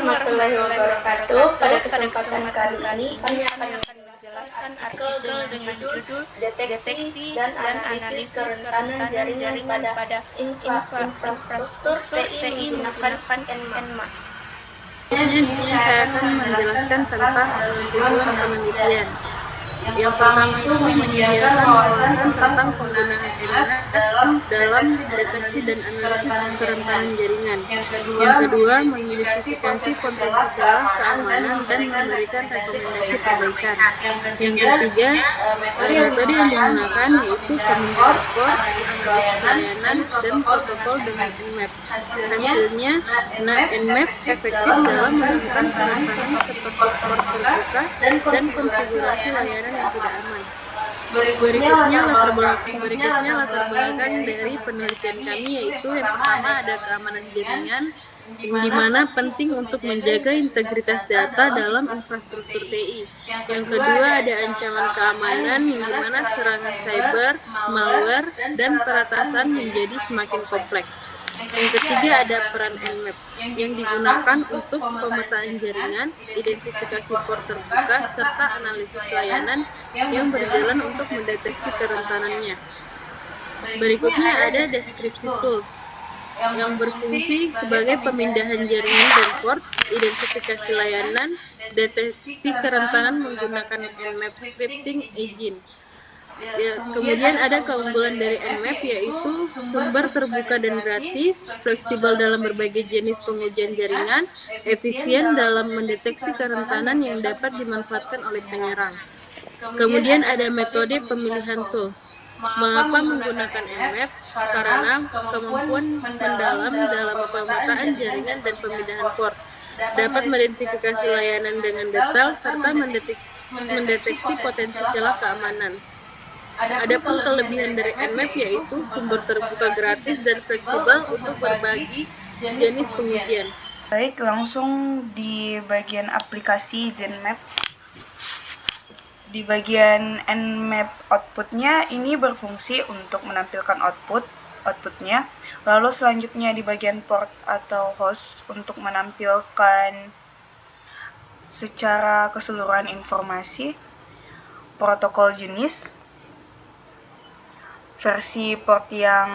warahmatullahi wabarakatuh. Pada kesempatan kali ini kami akan menjelaskan artikel dengan judul Deteksi dan Analisis Kerentanan Jaringan pada Infrastruktur TI menggunakan NMAP. Di sini saya akan menjelaskan tentang tujuan penelitian. Yang pertama itu menyediakan wawasan tentang penggunaan NMAP dalam deteksi dan analisis kerentanan jaringan. Yang kedua, mengidentifikasi potensi celah keamanan dan memberikan rekomendasi perbaikan. Yang ketiga, metode yang digunakan yaitu pemindahan port, analisis layanan, dan protokol dengan NMAP. Hasilnya, NMAP efektif dalam menemukan kerentanan seperti port terbuka dan konfigurasi layanan yang tidak aman. Berikutnya latar belakang dari penelitian kami, yaitu yang pertama ada keamanan jaringan, di mana penting untuk menjaga integritas data dalam infrastruktur TI. Yang kedua ada ancaman keamanan, di mana serangan cyber, malware, dan peretasan menjadi semakin kompleks. Yang ketiga ada peran NMAP yang digunakan untuk pemetaan jaringan, identifikasi port terbuka, serta analisis layanan yang berjalan untuk mendeteksi kerentanannya. Berikutnya ada deskripsi tools yang berfungsi sebagai pemindahan jaringan dan port, identifikasi layanan, deteksi kerentanan menggunakan NMAP scripting engine. Kemudian ada keunggulan dari NMAP, yaitu sumber terbuka dan gratis, fleksibel dalam berbagai jenis pengujian jaringan, efisien dalam mendeteksi kerentanan yang dapat dimanfaatkan oleh penyerang. Kemudian ada metode pemilihan tools. Mengapa menggunakan NMAP? Karena kemampuan mendalam dalam pemetaan jaringan dan pemindahan port, dapat mengidentifikasi layanan dengan detail, serta mendeteksi potensi celah keamanan. Adapun kelebihan dari NMAP yaitu sumber terbuka gratis dan fleksibel untuk berbagi jenis pengujian. Baik, langsung di bagian aplikasi ZenMap. Di bagian NMAP outputnya ini berfungsi untuk menampilkan outputnya. Lalu selanjutnya di bagian port atau host untuk menampilkan secara keseluruhan informasi, protokol jenis, versi port yang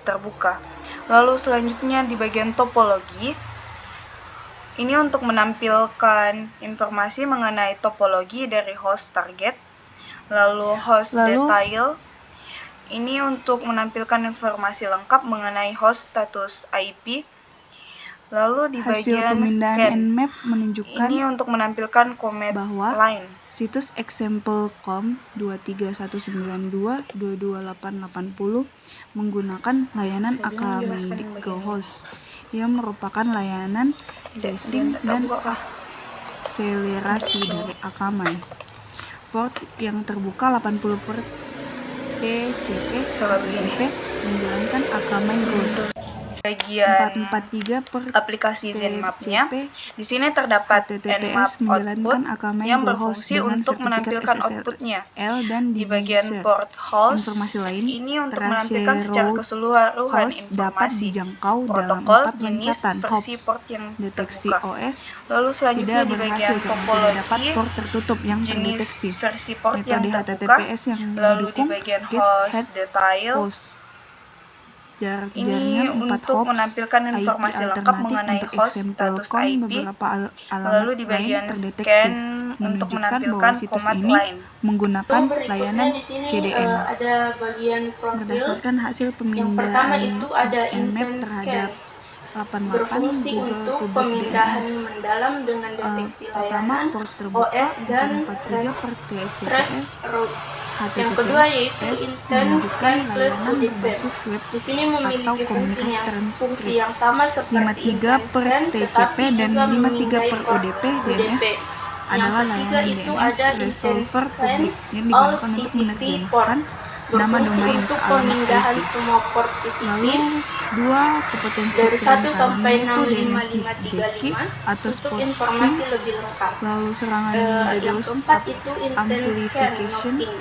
terbuka. Lalu selanjutnya di bagian topologi, ini untuk menampilkan informasi mengenai topologi dari host target. Lalu host detail, ini untuk menampilkan informasi lengkap mengenai host status IP. Lalu di bagian scan, NMAP menunjukkan ini untuk menampilkan command bahwa line. Situs example.com 231922880 menggunakan layanan Akamai Host yang merupakan layanan tracing dan akselerasi dari Akamai. Port yang terbuka 80 per TCP menjalankan Akamai Host. Bagian 443 per aplikasi ZenMap-nya, di sini terdapat HTTPS NMAP output yang berfungsi untuk menampilkan outputnya. Dan di bagian port host, informasi lain ini untuk menampilkan secara keseluruhan dapat informasi dijangkau protokol, dalam 4 jenis, loncatan versi hops. port yang Deteksi terbuka. OS Lalu selanjutnya tidak di bagian berhasil karena topologi, dapat port tertutup yang jenis terdeteksi. versi port yang Metode terbuka. HTTPS yang Lalu di didukung bagian get, host head, detail, post. Jarak ini jaringan 4 untuk hops, menampilkan informasi IP lengkap alternatif mengenai untuk host example status com, IP. beberapa alamat Lalu di lain bagian terdeteksi, scan untuk menunjukkan menampilkan bahwa situs command ini line. menggunakan Berikutnya layanan di sini CDN. ada bagian profil. Berdasarkan hasil Yang pertama pemindahan itu ada NMAP intent terhadap scan, 88 berfungsi Google untuk Public pemindahan DNS. mendalam dengan deteksi Pertama, layanan, port terbuka OS, dan 443 per TCP. trace route. Yang HTTPS kedua yaitu intent menunjukkan scan plus layanan UDP. berbasis web Di sini atau memiliki komunikasi fungsi yang sama seperti 53 intent per scan, TCP tetapi dan juga 53 memindai per port UDP DNS UDP. adalah Yang ketiga layanan itu DNS ada resolver intent publik yang all digunakan untuk TCP menerjemahkan ports, nama berfungsi domain ke untuk alamat pemindahan IP. semua port TCP Lalu dua potensi dari 1 kerentanan sampai yaitu DNS 65535 atau untuk spot informasi phishing, lebih lengkap. lalu serangan Yang DDoS keempat itu intent scan amplification, mapping,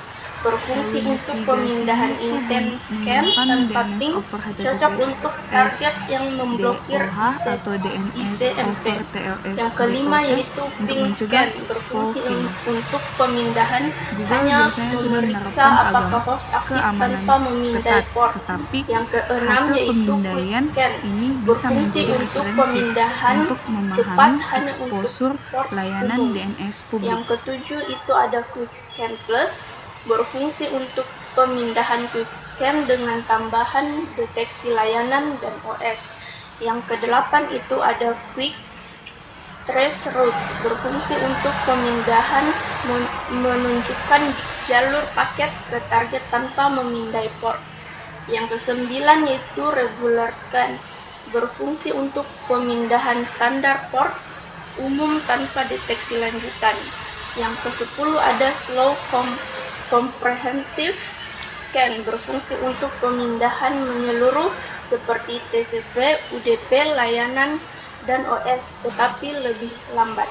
berfungsi Lalu untuk mitigasinya pemindahan itu intent scan menggunakan tanpa DNS ping, over cocok untuk target yang memblokir DOH atau DNS ICMP. over TLS Yang kelima DOT yaitu untuk ping mencegah scan, berfungsi spoofing. untuk pemindahan, Google hanya biasanya sudah memeriksa menerapkan apakah host aktif keamanan tanpa memindai ketat, port. tetapi Yang keenam hasil yaitu quick pemindaian scan, ini bisa berfungsi menjadi untuk referensi pemindahan untuk cepat memahami hanya untuk exposure port layanan umum. DNS publik. Yang ketujuh itu ada Quick Scan Plus, berfungsi untuk pemindahan Quick Scan dengan tambahan deteksi layanan dan OS. Yang kedelapan itu ada Quick Trace Route, berfungsi untuk pemindahan menunjukkan jalur paket ke target tanpa memindai port. Yang kesembilan yaitu Regular Scan, berfungsi untuk pemindahan standar port umum tanpa deteksi lanjutan. Yang ke-10 ada Slow Comprehensive Scan, berfungsi untuk pemindahan menyeluruh seperti TCP, UDP, layanan, dan OS, tetapi lebih lambat.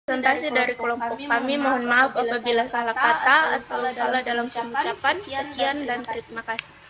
Presentasi dari kelompok kami, mohon maaf apabila salah kata atau salah dalam pengucapan. Sekian dan terima kasih.